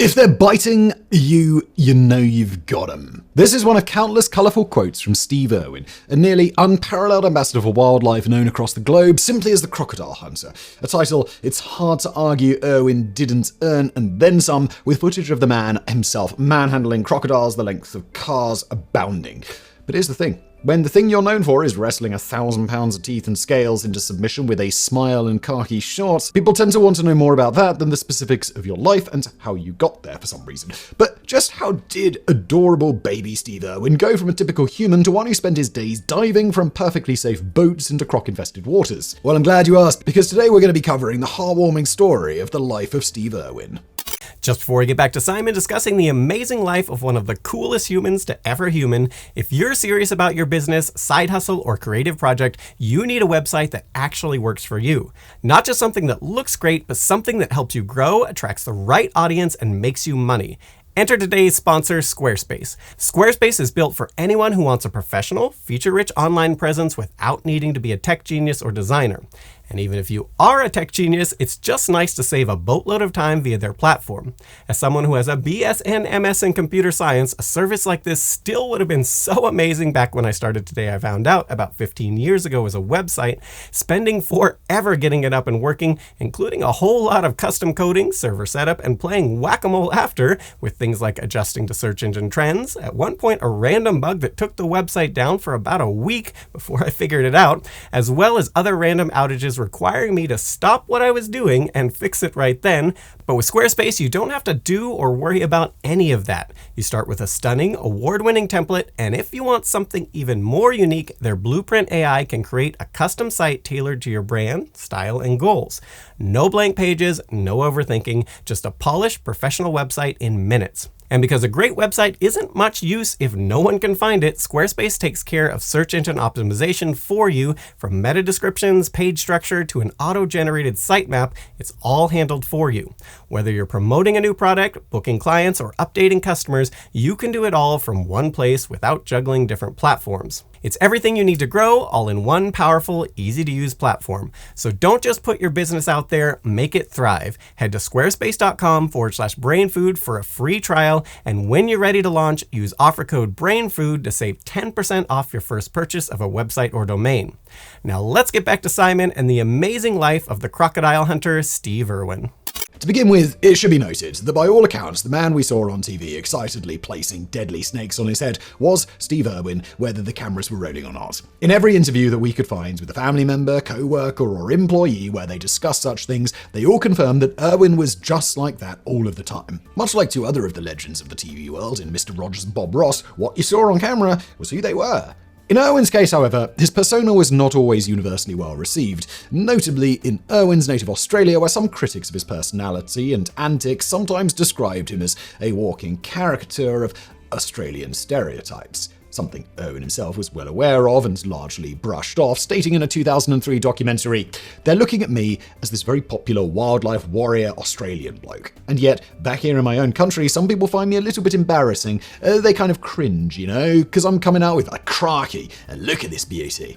If they're biting you, you know you've got 'em. This is one of countless colourful quotes from Steve Irwin, a nearly unparalleled ambassador for wildlife known across the globe simply as the Crocodile Hunter, a title it's hard to argue Irwin didn't earn and then some, with footage of the man himself manhandling crocodiles the length of cars abounding. But here's the thing. When the thing you're known for is wrestling 1,000 pounds of teeth and scales into submission with a smile and khaki shorts, people tend to want to know more about that than the specifics of your life and how you got there for some reason. But just how did adorable baby Steve Irwin go from a typical human to one who spent his days diving from perfectly safe boats into croc-infested waters? Well, I'm glad you asked, because today we're going to be covering the heartwarming story of the life of Steve Irwin. Just before we get back to Simon discussing the amazing life of one of the coolest humans to ever human, if you're serious about your business, side hustle, or creative project, you need a website that actually works for you. Not just something that looks great, but something that helps you grow, attracts the right audience, and makes you money. Enter today's sponsor, Squarespace. Squarespace is built for anyone who wants a professional, feature-rich online presence without needing to be a tech genius or designer. And even if you are a tech genius, it's just nice to save a boatload of time via their platform. As someone who has a BS and MS in computer science, a service like this still would have been so amazing back when I started Today I Found Out about 15 years ago as a website, spending forever getting it up and working, including a whole lot of custom coding, server setup, and playing whack-a-mole after, with things like adjusting to search engine trends, at one point a random bug that took the website down for about a week before I figured it out, as well as other random outages requiring me to stop what I was doing and fix it right then. But with Squarespace, you don't have to do or worry about any of that. You start with a stunning, award-winning template, and if you want something even more unique, their Blueprint AI can create a custom site tailored to your brand, style, and goals. No blank pages, no overthinking, just a polished, professional website in minutes. And because a great website isn't much use if no one can find it, Squarespace takes care of search engine optimization for you. From meta descriptions, page structure, to an auto-generated sitemap, it's all handled for you. Whether you're promoting a new product, booking clients, or updating customers, you can do it all from one place without juggling different platforms. It's everything you need to grow, all in one powerful, easy-to-use platform. So don't just put your business out there, make it thrive. Head to squarespace.com/brainfood for a free trial, and when you're ready to launch, use offer code BRAINFOOD to save 10% off your first purchase of a website or domain. Now let's get back to Simon and the amazing life of the Crocodile Hunter, Steve Irwin. To begin with, it should be noted that by all accounts, the man we saw on TV excitedly placing deadly snakes on his head was Steve Irwin, whether the cameras were rolling or not. In every interview that we could find with a family member, co-worker, or employee where they discussed such things, they all confirmed that Irwin was just like that all of the time. Much like two other of the legends of the TV world in Mr. Rogers and Bob Ross, what you saw on camera was who they were. In Irwin's case, however, his persona was not always universally well received, notably in Irwin's native Australia, where some critics of his personality and antics sometimes described him as a walking caricature of Australian stereotypes. Something Irwin himself was well aware of and largely brushed off, stating in a 2003 documentary, "They're looking at me as this very popular wildlife warrior Australian bloke. And yet, back here in my own country, some people find me a little bit embarrassing. They kind of cringe, because I'm coming out with a crikey, and look at this beauty.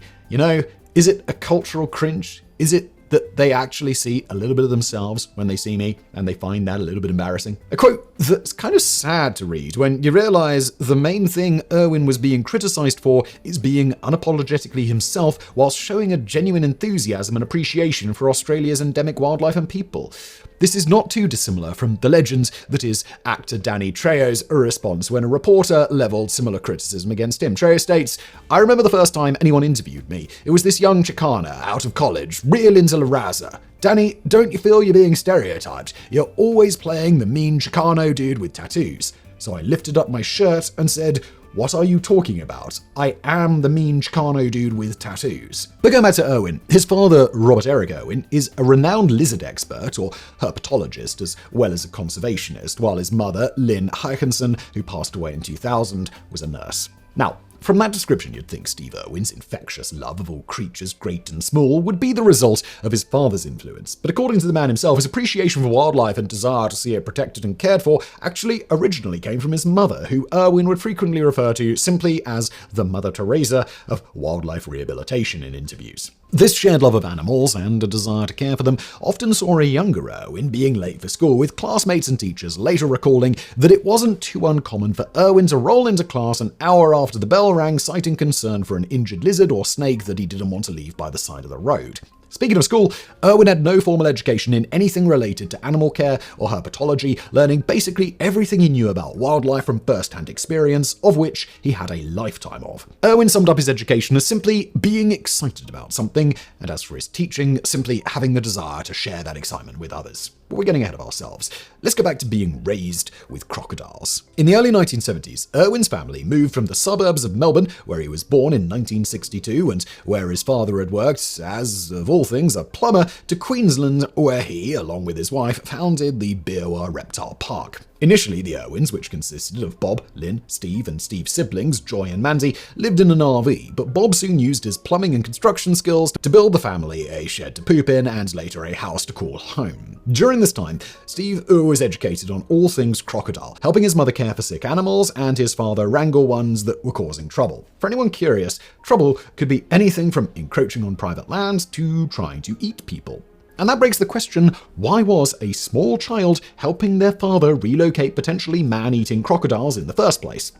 Is it a cultural cringe? Is it that they actually see a little bit of themselves when they see me, and they find that a little bit embarrassing?" A quote that's kind of sad to read when you realize the main thing Irwin was being criticized for is being unapologetically himself whilst showing a genuine enthusiasm and appreciation for Australia's endemic wildlife and people. This is not too dissimilar from the legend that is actor Danny Trejo's response when a reporter leveled similar criticism against him. Trejo states, "I remember the first time anyone interviewed me. It was this young Chicana out of college, real into La Raza. Danny, don't you feel you're being stereotyped? You're always playing the mean Chicano dude with tattoos." So I lifted up my shirt and said, "What are you talking about? I am the mean Chicano dude with tattoos." But going back to Irwin, his father, Robert Eric Irwin, is a renowned lizard expert or herpetologist as well as a conservationist, while his mother, Lynn Hickinson, who passed away in 2000, was a nurse. Now, from that description, you'd think Steve Irwin's infectious love of all creatures great and small would be the result of his father's influence. But according to the man himself, his appreciation for wildlife and desire to see it protected and cared for actually originally came from his mother, who Irwin would frequently refer to simply as the Mother Teresa of wildlife rehabilitation in interviews. This shared love of animals and a desire to care for them often saw a younger Irwin being late for school, with classmates and teachers later recalling that it wasn't too uncommon for Irwin to roll into class an hour after the bell rang, citing concern for an injured lizard or snake that he didn't want to leave by the side of the road. Speaking of school, Irwin had no formal education in anything related to animal care or herpetology, learning basically everything he knew about wildlife from first-hand experience, of which he had a lifetime of. Irwin summed up his education as simply being excited about something, and as for his teaching, simply having the desire to share that excitement with others. But we're getting ahead of ourselves. Let's go back to being raised with crocodiles. In the early 1970s, Irwin's family moved from the suburbs of Melbourne, where he was born in 1962 and where his father had worked as, of all things, a plumber, to Queensland, where he, along with his wife, founded the Beerwah Reptile Park. Initially, the Irwins, which consisted of Bob, Lynn, Steve, and Steve's siblings, Joy and Mandy, lived in an RV, but Bob soon used his plumbing and construction skills to build the family a shed to poop in and later a house to call home. During this time, Steve was educated on all things crocodile, helping his mother care for sick animals and his father wrangle ones that were causing trouble. For anyone curious, trouble could be anything from encroaching on private land to trying to eat people. And that begs the question, why was a small child helping their father relocate potentially man-eating crocodiles in the first place?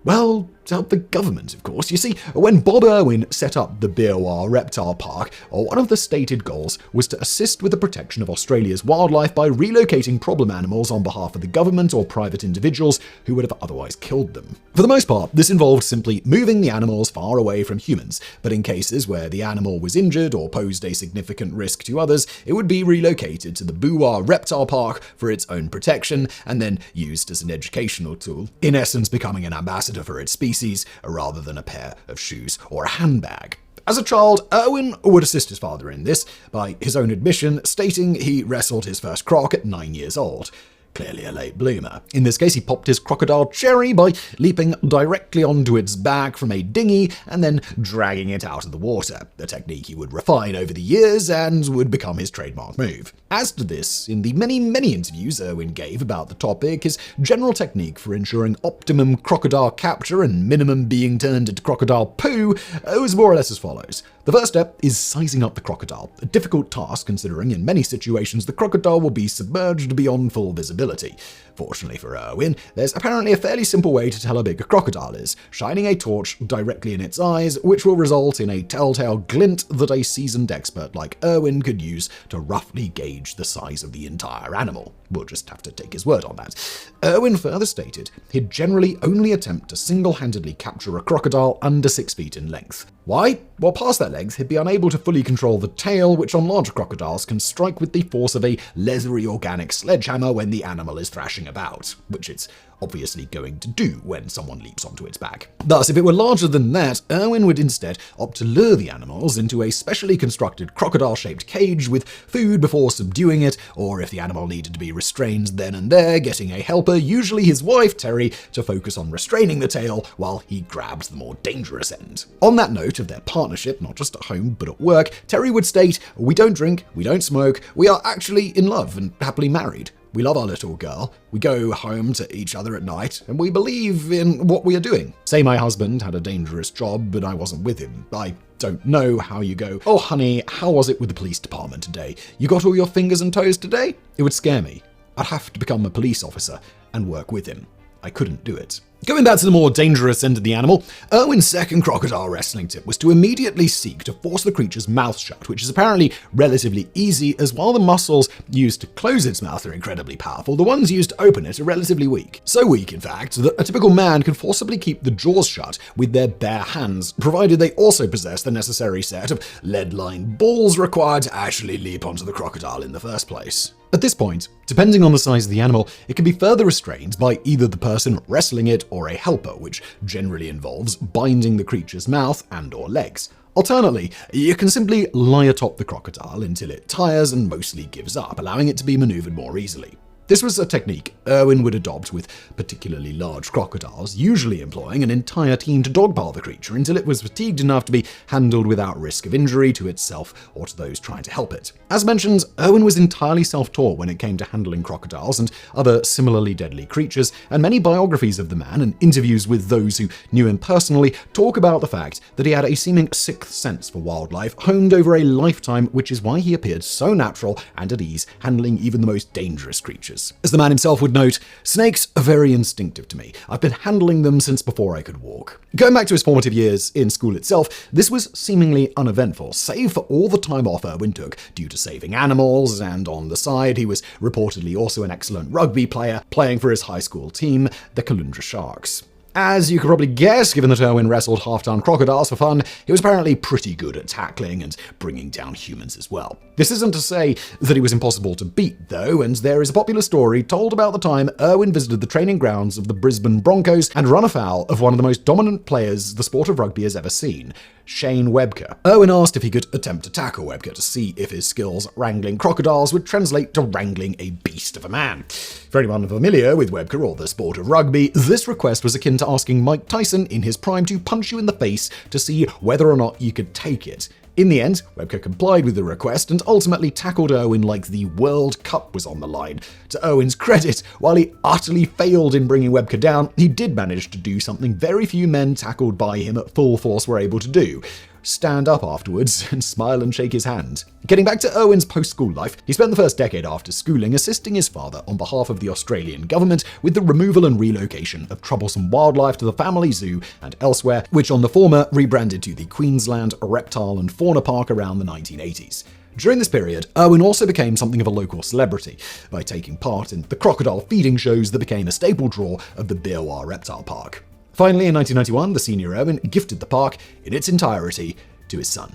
Well, to help the government, of course. You see, when Bob Irwin set up the Beerwah Reptile Park, one of the stated goals was to assist with the protection of Australia's wildlife by relocating problem animals on behalf of the government or private individuals who would have otherwise killed them. For the most part, this involved simply moving the animals far away from humans, but in cases where the animal was injured or posed a significant risk to others, it would be relocated to the Beerwah Reptile Park for its own protection and then used as an educational tool, in essence becoming an ambassador for its species rather than a pair of shoes or a handbag. As a child, Irwin would assist his father in this, by his own admission, stating he wrestled his first croc at 9 years old. Clearly a late bloomer. In this case, he popped his crocodile cherry by leaping directly onto its back from a dinghy and then dragging it out of the water, a technique he would refine over the years and would become his trademark move. As to this, in the many interviews Irwin gave about the topic, his general technique for ensuring optimum crocodile capture and minimum being turned into crocodile poo was more or less as follows. The first step is sizing up the crocodile, a difficult task considering in many situations the crocodile will be submerged beyond full visibility. Fortunately for Irwin, there's apparently a fairly simple way to tell how big a crocodile is, shining a torch directly in its eyes, which will result in a telltale glint that a seasoned expert like Irwin could use to roughly gauge the size of the entire animal. We'll just have to take his word on that. Irwin further stated he'd generally only attempt to single-handedly capture a crocodile under 6 feet in length. Why? Well, past that length, he'd be unable to fully control the tail, which on larger crocodiles can strike with the force of a leathery organic sledgehammer when the animal is thrashing about, which it's obviously going to do when someone leaps onto its back. Thus, if it were larger than that, Irwin would instead opt to lure the animals into a specially constructed crocodile-shaped cage with food before subduing it, or if the animal needed to be restrained then and there, getting a helper, usually his wife, Terry, to focus on restraining the tail while he grabbed the more dangerous end. On that note of their partnership, not just at home but at work, Terry would state, "We don't drink, we don't smoke, we are actually in love and happily married. We love our little girl, we go home to each other at night, and we believe in what we are doing. Say my husband had a dangerous job, but I wasn't with him. I don't know how you go, 'Oh honey, how was it with the police department today? You got all your fingers and toes today?' It would scare me. I'd have to become a police officer and work with him. I couldn't do it." Going back to the more dangerous end of the animal, Irwin's second crocodile wrestling tip was to immediately seek to force the creature's mouth shut, which is apparently relatively easy, as while the muscles used to close its mouth are incredibly powerful, the ones used to open it are relatively weak. So weak, in fact, that a typical man can forcibly keep the jaws shut with their bare hands, provided they also possess the necessary set of lead-lined balls required to actually leap onto the crocodile in the first place. At this point, depending on the size of the animal, it can be further restrained by either the person wrestling it or a helper, which generally involves binding the creature's mouth and/or legs. Alternately, you can simply lie atop the crocodile until it tires and mostly gives up, allowing it to be maneuvered more easily. This was a technique Irwin would adopt with particularly large crocodiles, usually employing an entire team to dogpile the creature until it was fatigued enough to be handled without risk of injury to itself or to those trying to help it. As mentioned, Irwin was entirely self-taught when it came to handling crocodiles and other similarly deadly creatures, and many biographies of the man and interviews with those who knew him personally talk about the fact that he had a seeming sixth sense for wildlife honed over a lifetime, which is why he appeared so natural and at ease handling even the most dangerous creatures. As the man himself would note, snakes are very instinctive to me. I've been handling them since before I could walk. Going back to his formative years in school itself, this was seemingly uneventful, save for all the time off Irwin took due to saving animals, and on the side, he was reportedly also an excellent rugby player, playing for his high school team, the Caloundra Sharks. As you could probably guess, given that Irwin wrestled half-ton crocodiles for fun, he was apparently pretty good at tackling and bringing down humans as well. This isn't to say that he was impossible to beat, though, and there is a popular story told about the time Irwin visited the training grounds of the Brisbane Broncos and run afoul of one of the most dominant players the sport of rugby has ever seen, Shane Webker. Irwin asked if he could attempt to tackle Webker to see if his skills wrangling crocodiles would translate to wrangling a beast of a man. For anyone familiar with Webker or the sport of rugby, this request was akin to asking Mike Tyson in his prime to punch you in the face to see whether or not you could take it. In the end, Webker complied with the request and ultimately tackled Irwin like the World Cup was on the line. To Irwin's credit, while he utterly failed in bringing Webker down, he did manage to do something very few men tackled by him at full force were able to do: stand up afterwards and smile and shake his hand. Getting back to Irwin's post-school life, he spent the first decade after schooling assisting his father on behalf of the Australian government with the removal and relocation of troublesome wildlife to the family zoo and elsewhere, which on the former rebranded to the Queensland Reptile and Fauna Park around the 1980s. During this period, Irwin also became something of a local celebrity by taking part in the crocodile feeding shows that became a staple draw of the Beerwah Reptile Park. Finally, in 1991, the senior Irwin gifted the park in its entirety to his son.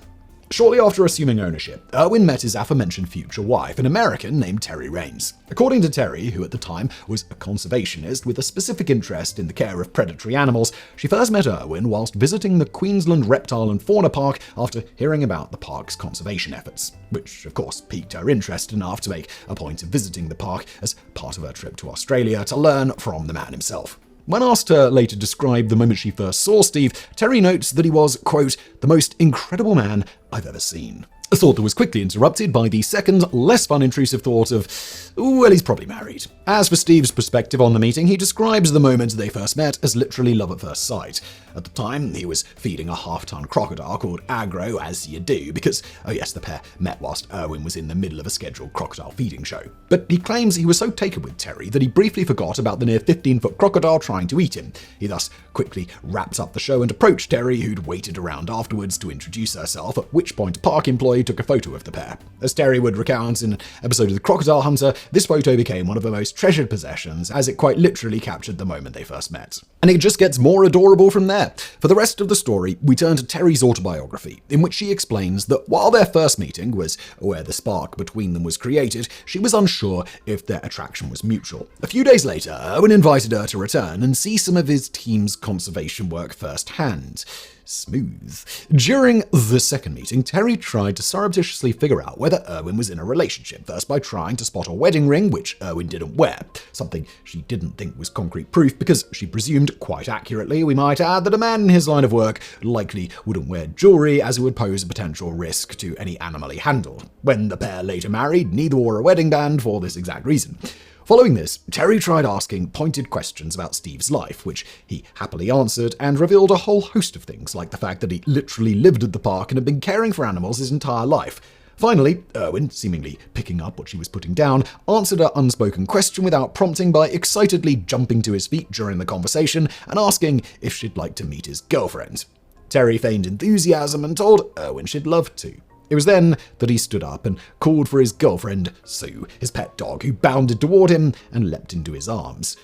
Shortly after assuming ownership, Irwin met his aforementioned future wife, an American named Terry Raines. According to Terry, who at the time was a conservationist with a specific interest in the care of predatory animals, she first met Irwin whilst visiting the Queensland Reptile and Fauna Park after hearing about the park's conservation efforts, which of course piqued her interest enough to make a point of visiting the park as part of her trip to Australia to learn from the man himself. When asked to later describe the moment she first saw Steve, Terry notes that he was, quote, the most incredible man I've ever seen. A thought that was quickly interrupted by the second, less fun intrusive thought of, well, he's probably married. As for Steve's perspective on the meeting, he describes the moment they first met as literally love at first sight. At the time, he was feeding a half-ton crocodile called Agro, as you do, because, oh yes, the pair met whilst Irwin was in the middle of a scheduled crocodile feeding show. But he claims he was so taken with Terry that he briefly forgot about the near 15-foot crocodile trying to eat him. He thus quickly wrapped up the show and approached Terry, who'd waited around afterwards to introduce herself, at which point a park employee took a photo of the pair. As Terry would recount in an episode of the Crocodile Hunter, this photo became one of her most treasured possessions, as it quite literally captured the moment they first met. And it just gets more adorable from there. For the rest of the story, we turn to Terry's autobiography, in which she explains that while their first meeting was where the spark between them was created, she was unsure if their attraction was mutual. A few days later, Irwin invited her to return and see some of his team's conservation work firsthand. Smooth. During the second meeting, Terry tried to surreptitiously figure out whether Irwin was in a relationship, first by trying to spot a wedding ring, which Irwin didn't wear, something she didn't think was concrete proof because she presumed, quite accurately, we might add, that a man in his line of work likely wouldn't wear jewelry as it would pose a potential risk to any animal he handled. When the pair later married, neither wore a wedding band for this exact reason. Following this, Terry tried asking pointed questions about Steve's life, which he happily answered, and revealed a whole host of things, like the fact that he literally lived at the park and had been caring for animals his entire life. Finally, Irwin, seemingly picking up what she was putting down, answered her unspoken question without prompting by excitedly jumping to his feet during the conversation and asking if she'd like to meet his girlfriend. Terry feigned enthusiasm and told Irwin she'd love to. It was then that he stood up and called for his girlfriend, Sue, his pet dog, who bounded toward him and leapt into his arms.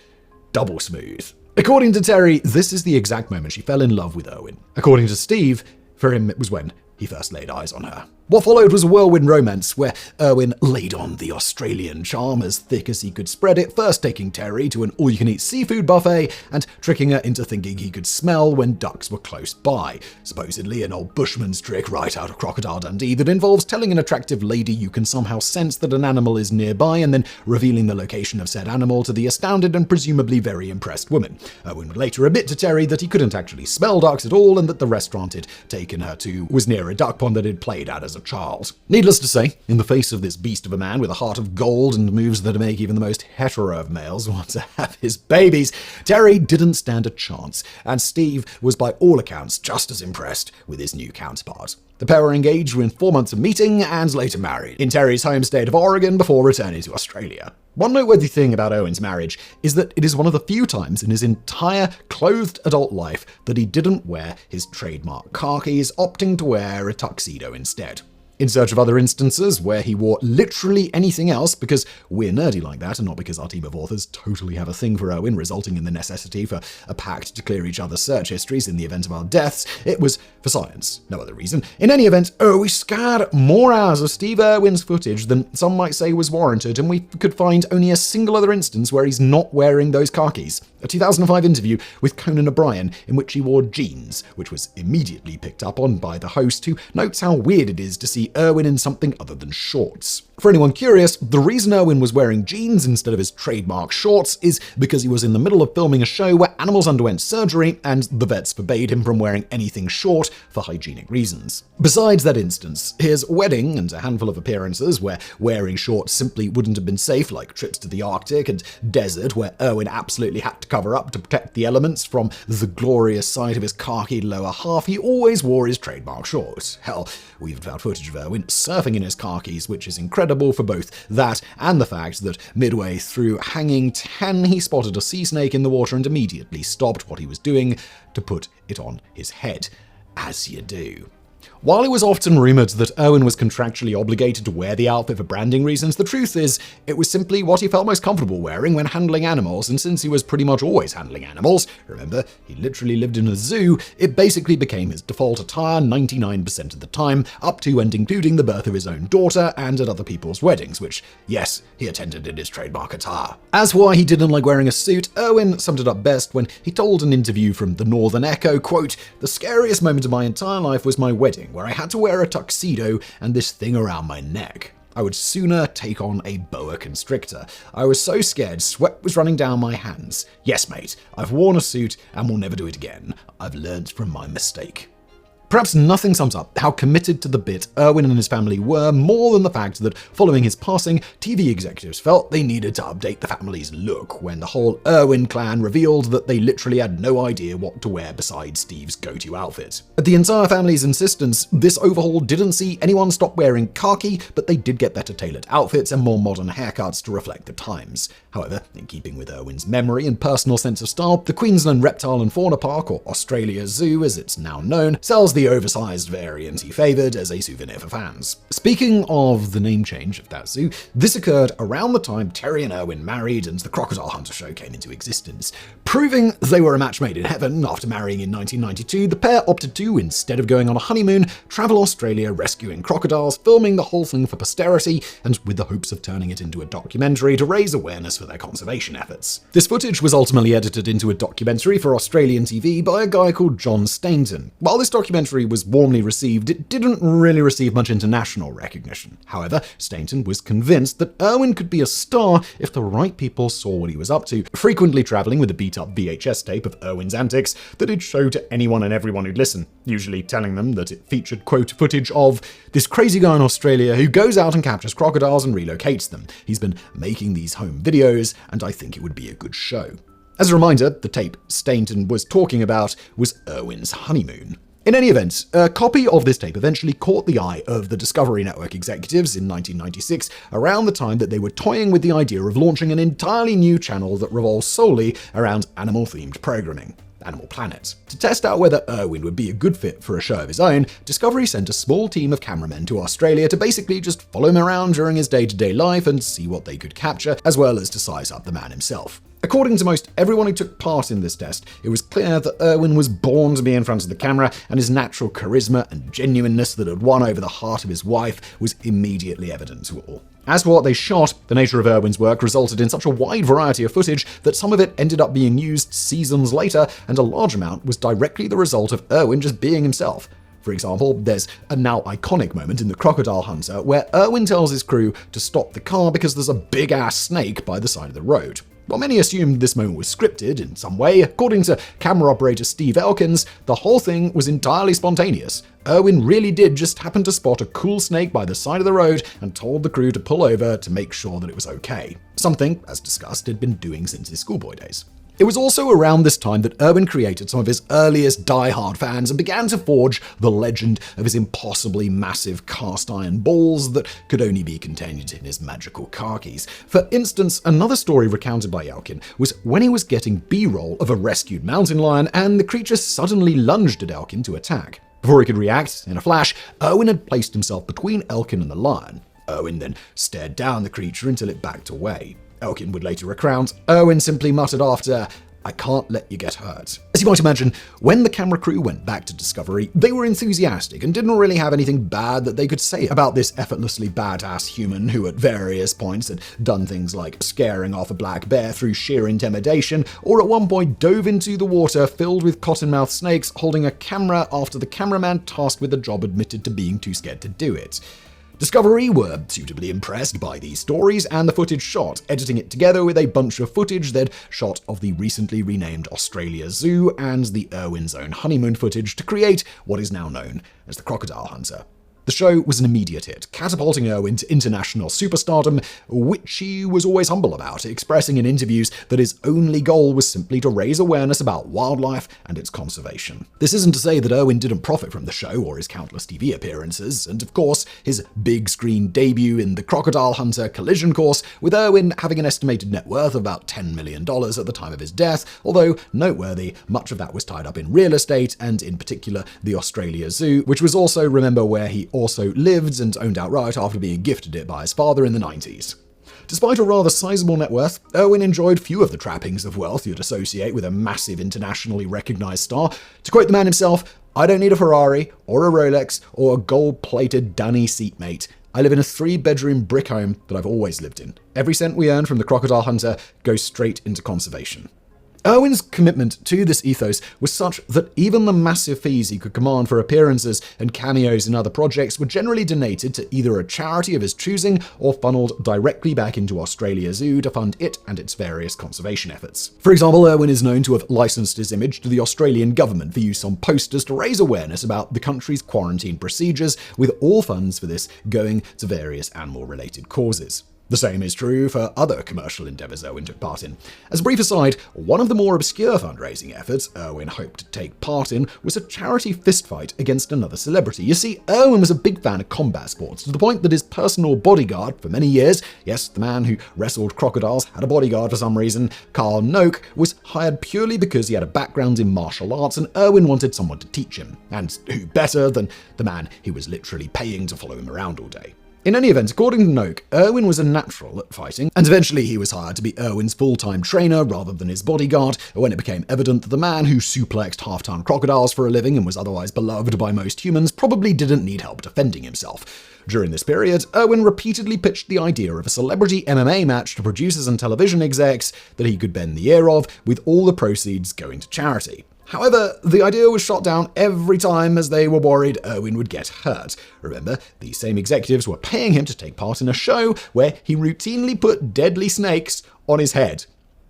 Double smooth. According to Terry, this is the exact moment she fell in love with Irwin. According to Steve, for him it was when he first laid eyes on her. What followed was a whirlwind romance where Irwin laid on the Australian charm as thick as he could spread it, first taking Terry to an all-you-can-eat seafood buffet and tricking her into thinking he could smell when ducks were close by. Supposedly an old bushman's trick right out of Crocodile Dundee that involves telling an attractive lady you can somehow sense that an animal is nearby and then revealing the location of said animal to the astounded and presumably very impressed woman. Irwin would later admit to Terry that he couldn't actually smell ducks at all and that the restaurant he'd taken her to was near a duck pond that he'd played at as a child. Needless to say, in the face of this beast of a man with a heart of gold and moves that make even the most hetero of males want to have his babies, Terry didn't stand a chance, and Steve was by all accounts just as impressed with his new counterpart. The pair were engaged within 4 months of meeting and later married in Terry's home state of Oregon before returning to Australia. One noteworthy thing about Irwin's marriage is that it is one of the few times in his entire clothed adult life that he didn't wear his trademark khakis, opting to wear a tuxedo instead. In search of other instances where he wore literally anything else because we're nerdy like that and not because our team of authors totally have a thing for Irwin, resulting in the necessity for a pact to clear each other's search histories in the event of our deaths, it was for science, no other reason. In any event, we scoured more hours of Steve Irwin's footage than some might say was warranted, and we could find only a single other instance where he's not wearing those khakis. A 2005 interview with Conan O'Brien in which he wore jeans, which was immediately picked up on by the host, who notes how weird it is to see Irwin in something other than shorts. For anyone curious, the reason Irwin was wearing jeans instead of his trademark shorts is because he was in the middle of filming a show where animals underwent surgery and the vets forbade him from wearing anything short for hygienic reasons. Besides that instance, his wedding and a handful of appearances where wearing shorts simply wouldn't have been safe, like trips to the Arctic and desert where Irwin absolutely had to cover up to protect the elements from the glorious sight of his khaki lower half, he always wore his trademark shorts. Hell, we even found footage of Irwin surfing in his khakis, which is incredible for both that and the fact that midway through hanging 10, he spotted a sea snake in the water and immediately stopped what he was doing to put it on his head. As you do. While it was often rumored that Irwin was contractually obligated to wear the outfit for branding reasons, the truth is it was simply what he felt most comfortable wearing when handling animals, and since he was pretty much always handling animals, remember, he literally lived in a zoo, it basically became his default attire 99% of the time, up to and including the birth of his own daughter and at other people's weddings, which, yes, he attended in his trademark attire. As for why he didn't like wearing a suit, Irwin summed it up best when he told an interview from the Northern Echo, quote, "The scariest moment of my entire life was my wedding, where I had to wear a tuxedo and this thing around my neck. I would sooner take on a boa constrictor. I was so scared, sweat was running down my hands. Yes, mate, I've worn a suit and will never do it again. I've learned from my mistake." Perhaps nothing sums up how committed to the bit Irwin and his family were more than the fact that following his passing, TV executives felt they needed to update the family's look when the whole Irwin clan revealed that they literally had no idea what to wear besides Steve's go-to outfit. At the entire family's insistence, this overhaul didn't see anyone stop wearing khaki, but they did get better tailored outfits and more modern haircuts to reflect the times. However, in keeping with Irwin's memory and personal sense of style, the Queensland Reptile and Fauna Park, or Australia Zoo as it's now known, sells the oversized variant he favoured as a souvenir for fans. Speaking of the name change of that zoo, this occurred around the time Terry and Irwin married and the Crocodile Hunter show came into existence. Proving they were a match made in heaven, after marrying in 1992, the pair opted to, instead of going on a honeymoon, travel Australia rescuing crocodiles, filming the whole thing for posterity, and with the hopes of turning it into a documentary to raise awareness for their conservation efforts. This footage was ultimately edited into a documentary for Australian TV by a guy called John Stainton. While this documentary was warmly received, it didn't really receive much international recognition. However, Stainton was convinced that Irwin could be a star if the right people saw what he was up to, frequently traveling with a beat-up VHS tape of Irwin's antics that he'd show to anyone and everyone who'd listen, usually telling them that it featured, quote, footage of this crazy guy in Australia who goes out and captures crocodiles and relocates them. He's been making these home videos, and I think it would be a good show. As a reminder, the tape Stainton was talking about was Irwin's honeymoon. In any event, a copy of this tape eventually caught the eye of the Discovery Network executives in 1996, around the time that they were toying with the idea of launching an entirely new channel that revolves solely around animal-themed programming, Animal Planet. To test out whether Irwin would be a good fit for a show of his own, Discovery sent a small team of cameramen to Australia to basically just follow him around during his day-to-day life and see what they could capture, as well as to size up the man himself. According to most everyone who took part in this test, it was clear that Irwin was born to be in front of the camera, and his natural charisma and genuineness that had won over the heart of his wife was immediately evident to all. As for what they shot, the nature of Irwin's work resulted in such a wide variety of footage that some of it ended up being used seasons later, and a large amount was directly the result of Irwin just being himself. For example, there's a now iconic moment in the Crocodile Hunter where Irwin tells his crew to stop the car because there's a big-ass snake by the side of the road. While many assumed this moment was scripted in some way, according to camera operator Steve Elkins, the whole thing was entirely spontaneous. Irwin really did just happen to spot a cool snake by the side of the road and told the crew to pull over to make sure that it was okay. Something, as discussed, he'd been doing since his schoolboy days. It was also around this time that Irwin created some of his earliest die-hard fans and began to forge the legend of his impossibly massive cast-iron balls that could only be contained in his magical khakis. For instance, another story recounted by Elkin was when he was getting B-roll of a rescued mountain lion and the creature suddenly lunged at Elkin to attack. Before he could react, in a flash, Irwin had placed himself between Elkin and the lion. Irwin then stared down the creature until it backed away. Elkin would later recount, Irwin simply muttered after, "I can't let you get hurt." As you might imagine, when the camera crew went back to Discovery, they were enthusiastic and didn't really have anything bad that they could say about this effortlessly badass human who at various points had done things like scaring off a black bear through sheer intimidation, or at one point dove into the water filled with cottonmouth snakes holding a camera after the cameraman tasked with the job admitted to being too scared to do it. Discovery were suitably impressed by these stories and the footage shot, editing it together with a bunch of footage they'd shot of the recently renamed Australia Zoo and the Irwin's own honeymoon footage to create what is now known as the Crocodile Hunter. The show was an immediate hit, catapulting Irwin to international superstardom, which he was always humble about, expressing in interviews that his only goal was simply to raise awareness about wildlife and its conservation. This isn't to say that Irwin didn't profit from the show or his countless TV appearances, and of course, his big screen debut in the Crocodile Hunter Collision Course, with Irwin having an estimated net worth of about $10 million at the time of his death, although noteworthy, much of that was tied up in real estate, and in particular, the Australia Zoo, which was also, remember, where he also lived and owned outright after being gifted it by his father in the 90s. Despite a rather sizable net worth, Irwin enjoyed few of the trappings of wealth you'd associate with a massive internationally recognized star. To quote the man himself, "I don't need a Ferrari, or a Rolex, or a gold-plated dunny seatmate. I live in a 3-bedroom brick home that I've always lived in. Every cent we earn from the Crocodile Hunter goes straight into conservation." Irwin's commitment to this ethos was such that even the massive fees he could command for appearances and cameos in other projects were generally donated to either a charity of his choosing or funneled directly back into Australia Zoo to fund it and its various conservation efforts. For example, Irwin is known to have licensed his image to the Australian government for use on posters to raise awareness about the country's quarantine procedures, with all funds for this going to various animal-related causes. The same is true for other commercial endeavors Irwin took part in. As a brief aside, one of the more obscure fundraising efforts Irwin hoped to take part in was a charity fistfight against another celebrity. You see, Irwin was a big fan of combat sports, to the point that his personal bodyguard for many years, yes, the man who wrestled crocodiles had a bodyguard for some reason, Carl Noak, was hired purely because he had a background in martial arts and Irwin wanted someone to teach him. And who better than the man he was literally paying to follow him around all day. In any event, according to Noak, Irwin was a natural at fighting, and eventually he was hired to be Irwin's full-time trainer rather than his bodyguard, when it became evident that the man who suplexed half-ton crocodiles for a living and was otherwise beloved by most humans probably didn't need help defending himself. During this period, Irwin repeatedly pitched the idea of a celebrity MMA match to producers and television execs that he could bend the ear of, with all the proceeds going to charity. However, the idea was shot down every time as they were worried Irwin would get hurt. Remember, these same executives were paying him to take part in a show where he routinely put deadly snakes on his head.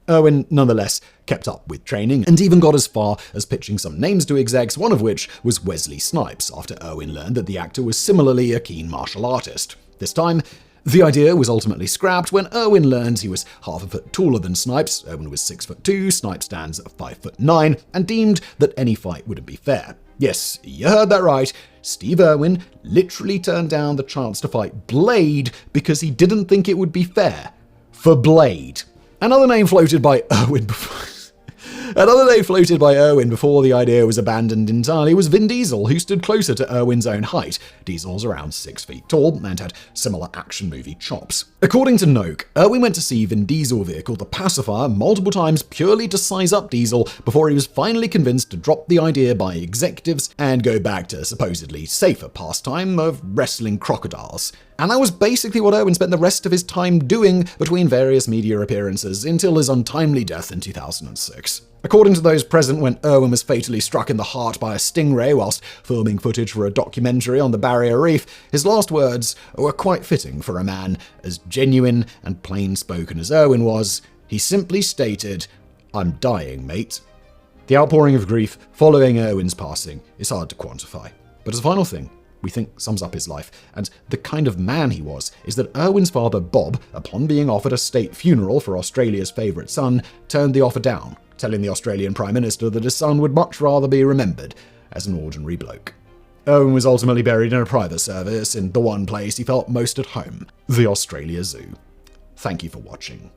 Irwin, nonetheless, kept up with training and even got as far as pitching some names to execs, one of which was Wesley Snipes, after Irwin learned that the actor was similarly a keen martial artist. This time, the idea was ultimately scrapped when Irwin learned he was half a foot taller than Snipes. Irwin was 6'2", Snipes stands at 5'9", and deemed that any fight wouldn't be fair. Yes, you heard that right. Steve Irwin literally turned down the chance to fight Blade because he didn't think it would be fair. For Blade. Another name floated by Irwin before... Another name floated by Irwin before the idea was abandoned entirely was Vin Diesel, who stood closer to Irwin's own height. Diesel's around 6 feet tall and had similar action movie chops. According to Noak, Irwin went to see Vin Diesel vehicle The Pacifier multiple times purely to size up Diesel before he was finally convinced to drop the idea by executives and go back to supposedly safer pastime of wrestling crocodiles. And that was basically what Irwin spent the rest of his time doing between various media appearances until his untimely death in 2006. According to those present when Irwin was fatally struck in the heart by a stingray whilst filming footage for a documentary on the Barrier Reef, his last words were quite fitting for a man as genuine and plain-spoken as Irwin was. He simply stated, "I'm dying, mate." The outpouring of grief following Irwin's passing is hard to quantify. But as a final thing, we think sums up his life, and the kind of man he was, is that Irwin's father, Bob, upon being offered a state funeral for Australia's favourite son, turned the offer down, telling the Australian Prime Minister that his son would much rather be remembered as an ordinary bloke. Irwin was ultimately buried in a private service in the one place he felt most at home, the Australia Zoo. Thank you for watching.